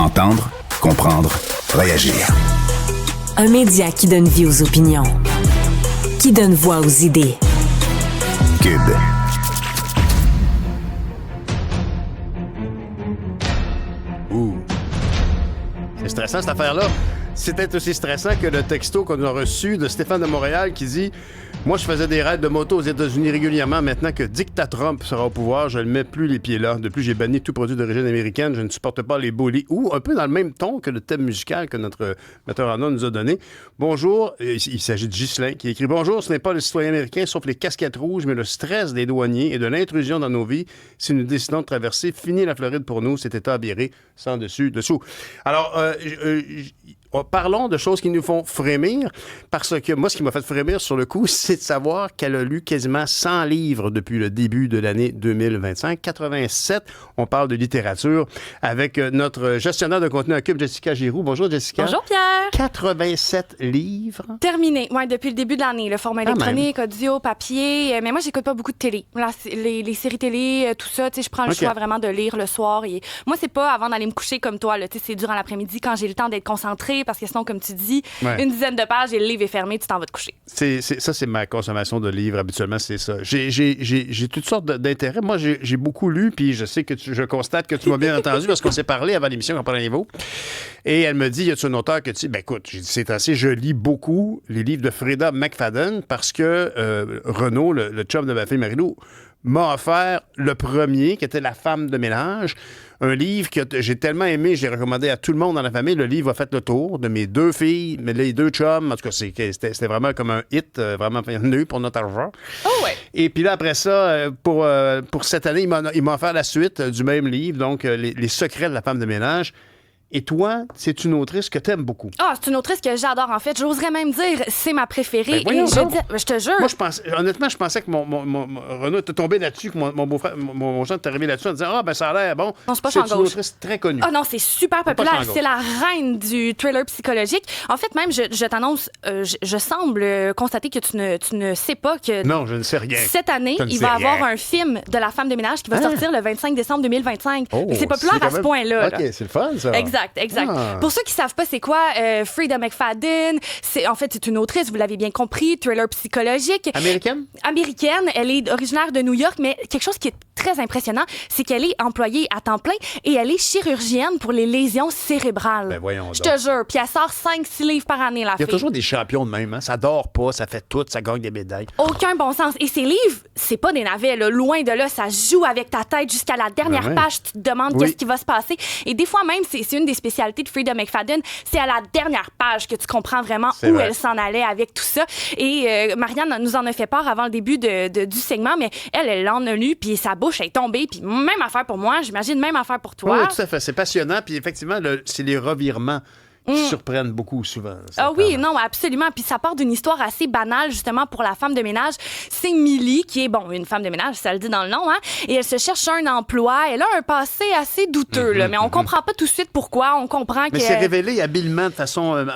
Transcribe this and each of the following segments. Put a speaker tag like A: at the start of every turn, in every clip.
A: Entendre, comprendre, réagir.
B: Un média qui donne vie aux opinions, qui donne voix aux idées.
A: Cube.
C: C'est stressant, cette affaire-là. C'était aussi stressant que le texto qu'on a reçu de Stéphane de Montréal qui dit « Moi, je faisais des raids de moto aux États-Unis régulièrement. Maintenant que Dictat Trump sera au pouvoir, je ne mets plus les pieds là. De plus, j'ai banni tout produit d'origine américaine. Je ne supporte pas les bullies. » Ou un peu dans le même ton que le thème musical que notre metteur en ondes nous a donné. Bonjour. Il s'agit de Ghislain qui écrit « Bonjour, ce n'est pas les citoyens américains sauf les casquettes rouges, mais le stress des douaniers et de l'intrusion dans nos vies si nous décidons de traverser. Fini la Floride pour nous, cet État abéré, sans dessus-dessous. » Alors, parlons de choses qui nous font frémir, parce que moi, ce qui m'a fait frémir sur le coup, c'est de savoir qu'elle a lu quasiment 100 livres depuis le début de l'année 2025. 87, on parle de littérature, avec notre gestionnaire de contenu à Cube, Jessica Giroux. Bonjour, Jessica.
D: Bonjour, Pierre.
C: 87 livres.
D: Terminé. Oui, depuis le début de l'année. Le format électronique, audio, papier. Mais moi, j'écoute pas beaucoup de télé. Les séries télé, tout ça, tu sais, je prends le choix vraiment de lire le soir. Et moi, c'est pas avant d'aller me coucher comme toi, là. Tu sais, c'est durant l'après-midi quand j'ai le temps d'être concentrée, parce que sinon, comme tu dis, une dizaine de pages et le livre est fermé, tu t'en vas te coucher.
C: Ça, c'est ma consommation de livres. Habituellement, c'est ça. J'ai toutes sortes d'intérêts. Moi, j'ai beaucoup lu, puis je sais que je constate que tu m'as bien entendu parce qu'on s'est parlé avant l'émission en parlant niveau. Et elle me dit, y a-tu un auteur que tu... Ben écoute, j'ai dit, c'est assez, je lis beaucoup les livres de Freda McFadden parce que Renaud, le chum de ma fille Marie-Lou, m'a offert le premier, qui était La femme de ménage, un livre que j'ai tellement aimé, j'ai recommandé à tout le monde dans la famille. Le livre a fait le tour de mes deux filles, mais les deux chums. En tout cas, c'était vraiment comme un hit, vraiment venu pour notre argent.
D: Oh ouais!
C: Et puis là, après ça, pour cette année, il m'a offert la suite du même livre, donc Les secrets de la femme de ménage. Et toi, c'est une autrice que t'aimes beaucoup.
D: Ah, c'est une autrice que j'adore, en fait. J'oserais même dire c'est ma préférée.
C: Ben,
D: je te jure.
C: Moi, honnêtement, je pensais que Renaud était tombé là-dessus, que mon beau-frère, mon jeune est arrivé là-dessus en disant « Ah, ben ça a l'air bon. »
D: Non, c'est pas
C: C'est
D: champ
C: une
D: gauche.
C: autrice très connue.
D: Ah non, c'est super populaire. C'est la reine du thriller psychologique. En fait, même, je t'annonce, je semble constater que tu ne sais pas que...
C: Non, je ne sais rien.
D: Cette année, il va y avoir un film de La femme de ménage qui va sortir le 25 décembre 2025.
C: Oh,
D: c'est populaire à ce point-là.
C: OK, c'est le fun, ça.
D: Exact.
C: Ah.
D: Pour ceux qui savent pas c'est quoi, Freda McFadden, c'est une autrice, vous l'avez bien compris, thriller psychologique.
C: Américaine?
D: Américaine. Elle est originaire de New York, mais quelque chose qui est très impressionnant, c'est qu'elle est employée à temps plein et elle est chirurgienne pour les lésions cérébrales.
C: Ben voyons donc.
D: Je te jure. Puis elle sort 5-6 livres par année, la
C: Il y a
D: fille.
C: toujours des champions de même. Hein? Ça dort pas, ça fait tout, ça gagne des médailles.
D: Aucun bon sens. Et ces livres, c'est pas des navets, là. Loin de là, ça joue avec ta tête jusqu'à la dernière page. Tu te demandes qu'est-ce qui va se passer. Et des fois même, c'est une des spécialités de Freda McFadden, c'est à la dernière page que tu comprends vraiment où elle s'en allait avec tout ça. Et Marianne nous en a fait part avant le début du segment, mais elle en a lu, puis sa bouche est tombée. Puis même affaire pour moi, j'imagine même affaire pour toi.
C: Oui, tout à fait. C'est passionnant. Puis effectivement, c'est les revirements qui surprennent beaucoup souvent.
D: Ah oui, non, absolument. Puis ça part d'une histoire assez banale, justement, pour la femme de ménage. C'est Millie, qui est, une femme de ménage, ça le dit dans le nom, hein, et elle se cherche un emploi. Elle a un passé assez douteux, là, mais on comprend pas tout de suite pourquoi. On comprend que...
C: Mais c'est révélé habilement de façon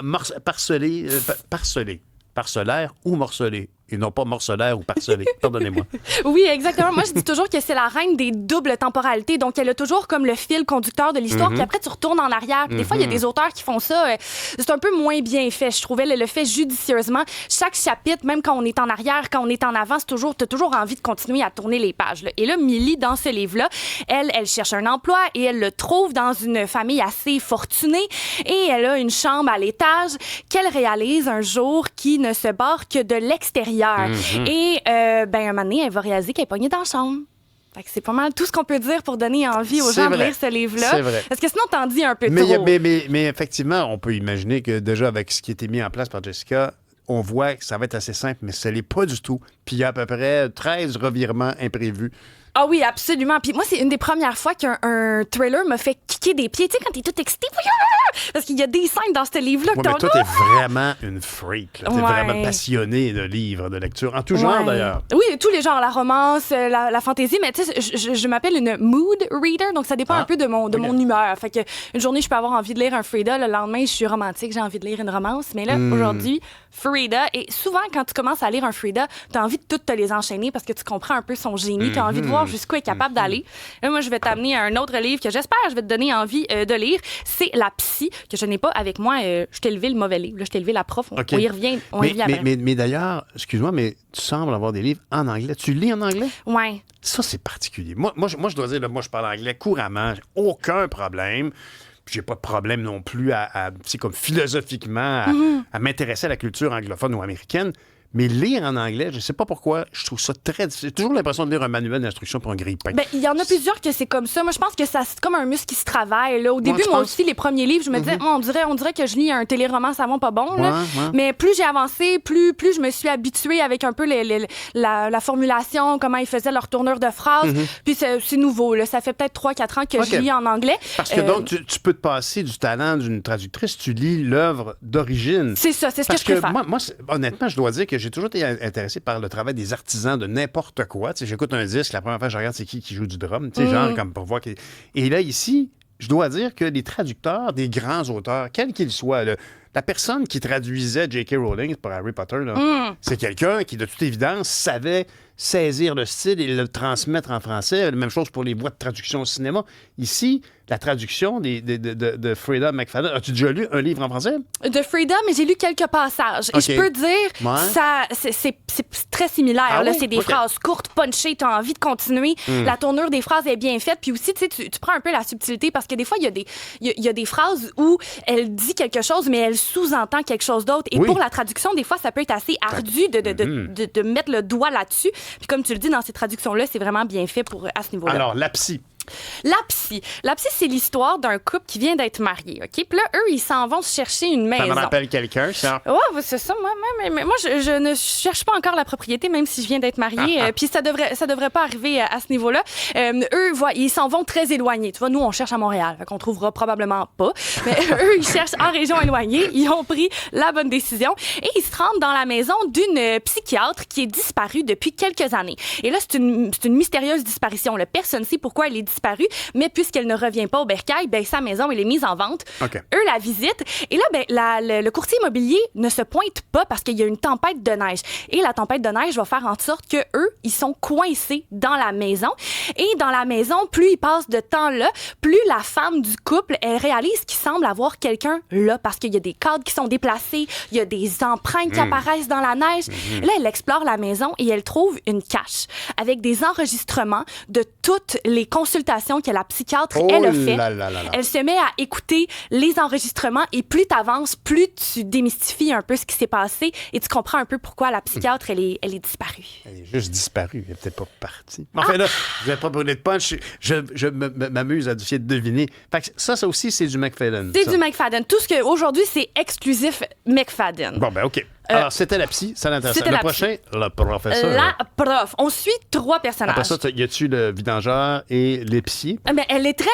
C: parcellaire ou morcelée. Et non pas morcelaire ou parcelé. Pardonnez-moi.
D: Oui, exactement. Moi, je dis toujours que c'est la reine des doubles temporalités. Donc, elle a toujours comme le fil conducteur de l'histoire. Puis après, tu retournes en arrière. Puis des fois, il y a des auteurs qui font ça. C'est un peu moins bien fait. Je trouvais le fait judicieusement. Chaque chapitre, même quand on est en arrière, quand on est en avant, t'as toujours envie de continuer à tourner les pages. Là. Et là, Millie, dans ce livre-là, elle cherche un emploi et elle le trouve dans une famille assez fortunée. Et elle a une chambre à l'étage qu'elle réalise un jour qui ne se barre que de l'extérieur. Et un moment donné, elle va réaliser qu'elle est pognée dans la chambre. Fait que c'est pas mal tout ce qu'on peut dire pour donner envie aux gens de lire ce livre-là.
C: C'est vrai.
D: Parce que sinon, t'en dis un peu trop.
C: Mais effectivement, on peut imaginer que déjà, avec ce qui a été mis en place par Jessica, on voit que ça va être assez simple, mais ça l'est pas du tout. Puis il y a à peu près 13 revirements imprévus.
D: Ah oui, absolument. Puis moi, c'est une des premières fois qu'un thriller m'a fait kicker des pieds. Tu sais, quand t'es tout excité, parce qu'il y a des scènes dans ce livre-là
C: mais toi, t'es vraiment une freak. T'es vraiment passionnée de livres, de lecture, en tout genre, d'ailleurs.
D: Oui, tous les genres, la romance, la fantaisie, mais tu sais, je m'appelle une mood reader, donc ça dépend un peu de mon humeur. Fait que une journée, je peux avoir envie de lire un Freda, le lendemain, je suis romantique, j'ai envie de lire une romance, mais là, aujourd'hui, Freda, et souvent, quand tu commences à lire un Freda, t'as envie de toutes te les enchaîner parce que tu comprends un peu son génie, t'as envie de voir voir jusqu'où elle est capable d'aller. Là, moi, je vais t'amener un autre livre que j'espère je vais te donner envie de lire. C'est La Psy, que je n'ai pas avec moi. Je t'ai levé le mauvais livre. Là, je t'ai levé la prof. On y revient.
C: Mais d'ailleurs, excuse-moi, mais tu sembles avoir des livres en anglais. Tu lis en anglais?
D: Oui.
C: Ça, c'est particulier. Moi, je dois dire, là, moi, je parle anglais couramment. J'ai aucun problème. J'ai pas de problème non plus comme philosophiquement, à m'intéresser à la culture anglophone ou américaine. Mais lire en anglais, je sais pas pourquoi, je trouve ça très difficile. J'ai toujours l'impression de lire un manuel d'instruction pour un grille-pain.
D: Ben, il y en a plusieurs que c'est comme ça. Moi, je pense que c'est comme un muscle qui se travaille. Là. Au début, moi aussi, les premiers livres, je me disais, on dirait que je lis un téléroman, ça va pas bon. Là. Mais plus j'ai avancé, plus je me suis habituée avec un peu la formulation, comment ils faisaient leur tournure de phrases. Puis c'est nouveau. Là. Ça fait peut-être 3-4 ans que je lis en anglais.
C: Parce que donc, tu peux te passer du talent d'une traductrice, tu lis l'œuvre d'origine.
D: C'est ça, c'est ce que je préfère.
C: Moi, honnêtement, je dois dire que j'ai toujours été intéressé par le travail des artisans de n'importe quoi. Tu sais, j'écoute un disque, la première fois, je regarde c'est qui joue du drum, tu sais, genre comme pour voir. Et là, ici, je dois dire que les traducteurs des grands auteurs, quels qu'ils soient, la personne qui traduisait J.K. Rowling pour Harry Potter, c'est quelqu'un qui, de toute évidence, savait saisir le style et le transmettre en français. La même chose pour les voix de traduction au cinéma. Ici, la traduction de Freda McFadden. As-tu déjà lu un livre en français? De
D: Freda, mais j'ai lu quelques passages. Okay. Et je peux dire, c'est très similaire. Là, c'est des phrases courtes, punchées, tu as envie de continuer. La tournure des phrases est bien faite. Puis aussi, tu prends un peu la subtilité parce que des fois, il y a des phrases où elle dit quelque chose, mais elle sous-entend quelque chose d'autre. Et pour la traduction, des fois, ça peut être assez ardu de mettre le doigt là-dessus. Puis comme tu le dis, dans ces traductions-là, c'est vraiment bien fait à ce niveau-là.
C: Alors, La Psy.
D: La Psy, c'est l'histoire d'un couple qui vient d'être marié, OK? Puis là, eux, ils s'en vont se chercher une maison.
C: Ça me rappelle quelqu'un, ça?
D: Ouais, c'est ça. Moi, je ne cherche pas encore la propriété, même si je viens d'être mariée. Puis ça devrait pas arriver à ce niveau-là. Eux, ils s'en vont très éloignés. Tu vois, nous, on cherche à Montréal, fait qu'on trouvera probablement pas. Mais eux, ils cherchent en région éloignée. Ils ont pris la bonne décision. Et ils se rendent dans la maison d'une psychiatre qui est disparue depuis quelques années. Et là, c'est une mystérieuse disparition. Personne ne sait pourquoi elle est disparue, mais puisqu'elle ne revient pas au bercail, sa maison, elle est mise en vente.
C: Okay.
D: Eux la visitent. Et là, le courtier immobilier ne se pointe pas parce qu'il y a une tempête de neige. Et la tempête de neige va faire en sorte que eux, ils sont coincés dans la maison. Et dans la maison, plus ils passent de temps là, plus la femme du couple, elle réalise qu'il semble avoir quelqu'un là parce qu'il y a des cadres qui sont déplacés, il y a des empreintes qui apparaissent dans la neige. Là, elle explore la maison et elle trouve une cache avec des enregistrements de toutes les consultations que la psychiatre, elle a fait. Elle se met à écouter les enregistrements et plus tu avances, plus tu démystifies un peu ce qui s'est passé et tu comprends un peu pourquoi la psychiatre, elle est disparue.
C: Elle est juste disparue. Elle n'est peut-être pas partie. Enfin là, je vais pas brûler de punch. Je m'amuse à essayer de deviner. Fait que ça aussi, c'est du McFadden.
D: C'est du McFadden. Tout ce qu'aujourd'hui, c'est exclusif McFadden.
C: Bon, OK. Alors, c'était La Psy, ça l'intéresse. Le prochain, le professeur.
D: La prof. On suit 3 personnages.
C: Après ça, y a-tu le vidangeur et l'épicier?
D: Elle est très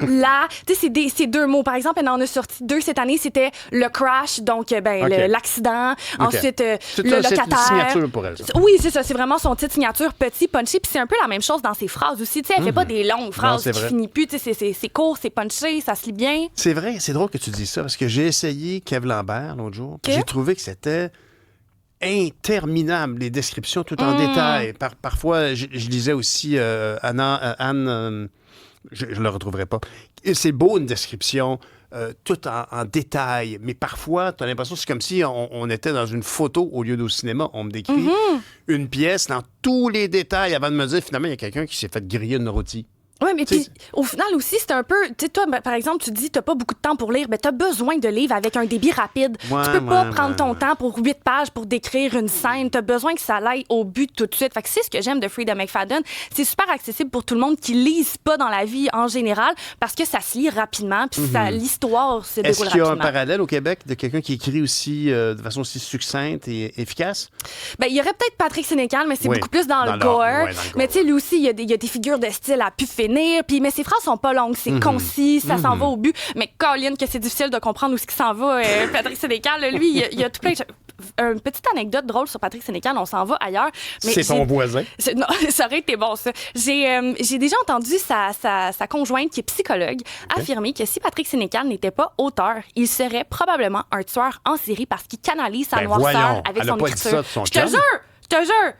D: la. Tu sais, c'est 2 mots. Par exemple, elle en a sorti 2 cette année. C'était le crash, donc l'accident. Okay. Ensuite, le locataire.
C: C'est une signature pour elle, ça.
D: Oui, c'est ça. C'est vraiment son titre signature, petit, punchy. Puis c'est un peu la même chose dans ses phrases aussi. Tu sais, elle fait pas des longues phrases qui finissent plus. Tu sais, c'est court, c'est punché, ça se lit bien.
C: C'est vrai, c'est drôle que tu dises ça parce que j'ai essayé Kev Lambert l'autre jour. J'ai trouvé que c'était interminable, les descriptions tout en détail. Parfois, je lisais aussi Anne, je ne le retrouverai pas. Et c'est beau, une description, tout en détail, mais parfois, tu as l'impression que c'est comme si on était dans une photo au lieu de cinéma. On me décrit une pièce dans tous les détails avant de me dire, finalement, il y a quelqu'un qui s'est fait griller une rôtie.
D: Oui, mais puis au final aussi, c'est un peu... Tu sais, toi, par exemple, tu dis t'as pas beaucoup de temps pour lire, mais t'as besoin de livres avec un débit rapide. Tu peux pas prendre ton temps pour 8 pages pour décrire une scène. T'as besoin que ça aille au but tout de suite. Fait que c'est ce que j'aime de Freda McFadden. C'est super accessible pour tout le monde qui lise pas dans la vie en général parce que ça se lit rapidement puis l'histoire se déroule rapidement. Est-ce qu'il y a un
C: parallèle au Québec de quelqu'un qui écrit aussi de façon aussi succincte et efficace?
D: Ben, il y aurait peut-être Patrick Sénécal, mais c'est beaucoup plus dans le gore. Mais tu sais, lui aussi, il y a des figures de style à pu finir. Mais ses phrases sont pas longues, c'est concis, ça s'en va au but. Mais Colin, que c'est difficile de comprendre où ce qui s'en va. Patrick Sénécal, lui, il y a tout plein de choses. Une petite anecdote drôle sur Patrick Sénécal, on s'en va ailleurs. Mais
C: c'est son voisin.
D: Non, ça aurait été bon, ça. J'ai déjà entendu sa conjointe, qui est psychologue, affirmer que si Patrick Sénécal n'était pas auteur, il serait probablement un tueur en série parce qu'il canalise sa noirceur avec son écriture. Je te jure!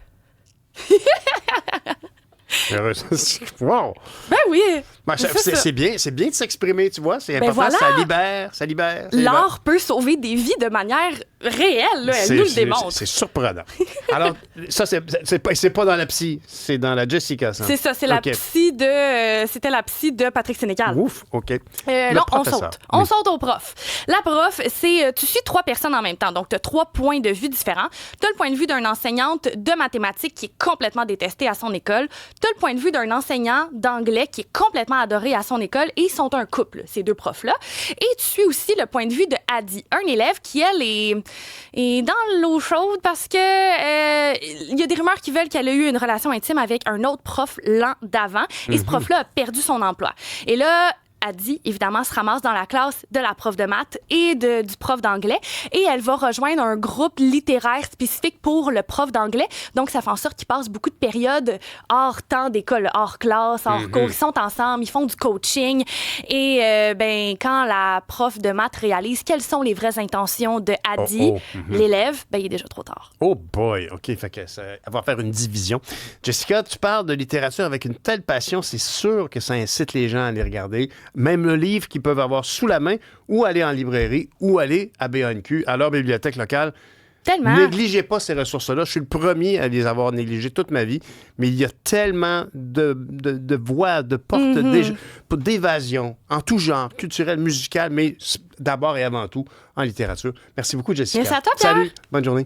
C: Wow!
D: Ben oui!
C: Ben,
D: C'est ça.
C: c'est bien de s'exprimer, tu vois. C'est
D: Ben
C: important,
D: voilà.
C: ça libère.
D: L'art peut sauver des vies de manière réelle, là. Elle nous le démontre.
C: C'est surprenant. Alors, ça, c'est pas dans la psy, c'est dans la Jessica, ça.
D: C'est ça, c'est la psy de... c'était la psy de Patrick Sénécal.
C: Ouf, OK.
D: Non, on
C: professeur.
D: saute. On saute au prof. La prof, c'est... tu suis 3 personnes en même temps, donc tu as 3 points de vue différents. Tu as le point de vue d'une enseignante de mathématiques qui est complètement détestée à son école. Tu as le point de vue d'un enseignant d'anglais qui est complètement adoré à son école et ils sont un couple, ces 2 profs-là. Et tu suis aussi le point de vue de Adi, un élève qui, elle, est dans l'eau chaude parce que il y a des rumeurs qui veulent qu'elle a eu une relation intime avec un autre prof l'an d'avant. Et ce prof-là a perdu son emploi. Et là, Adi, évidemment, se ramasse dans la classe de la prof de maths et du prof d'anglais. Et elle va rejoindre un groupe littéraire spécifique pour le prof d'anglais. Donc, ça fait en sorte qu'ils passent beaucoup de périodes hors temps d'école, hors classe, hors cours. Ils sont ensemble, ils font du coaching. Et quand la prof de maths réalise quelles sont les vraies intentions de Adi, l'élève, il est déjà trop tard.
C: Oh boy! OK, fait que elle va faire une division. Jessica, tu parles de littérature avec une telle passion, c'est sûr que ça incite les gens à aller regarder. Même le livre qu'ils peuvent avoir sous la main ou aller en librairie ou aller à BANQ, à leur bibliothèque locale.
D: Tellement.
C: Négligez pas ces ressources-là. Je suis le premier à les avoir négligées toute ma vie, mais il y a tellement de voies, de portes d'évasion en tout genre, culturel, musical, mais d'abord et avant tout en littérature. Merci beaucoup, Jessica.
D: Merci à toi, Pierre.
C: Salut, bonne journée.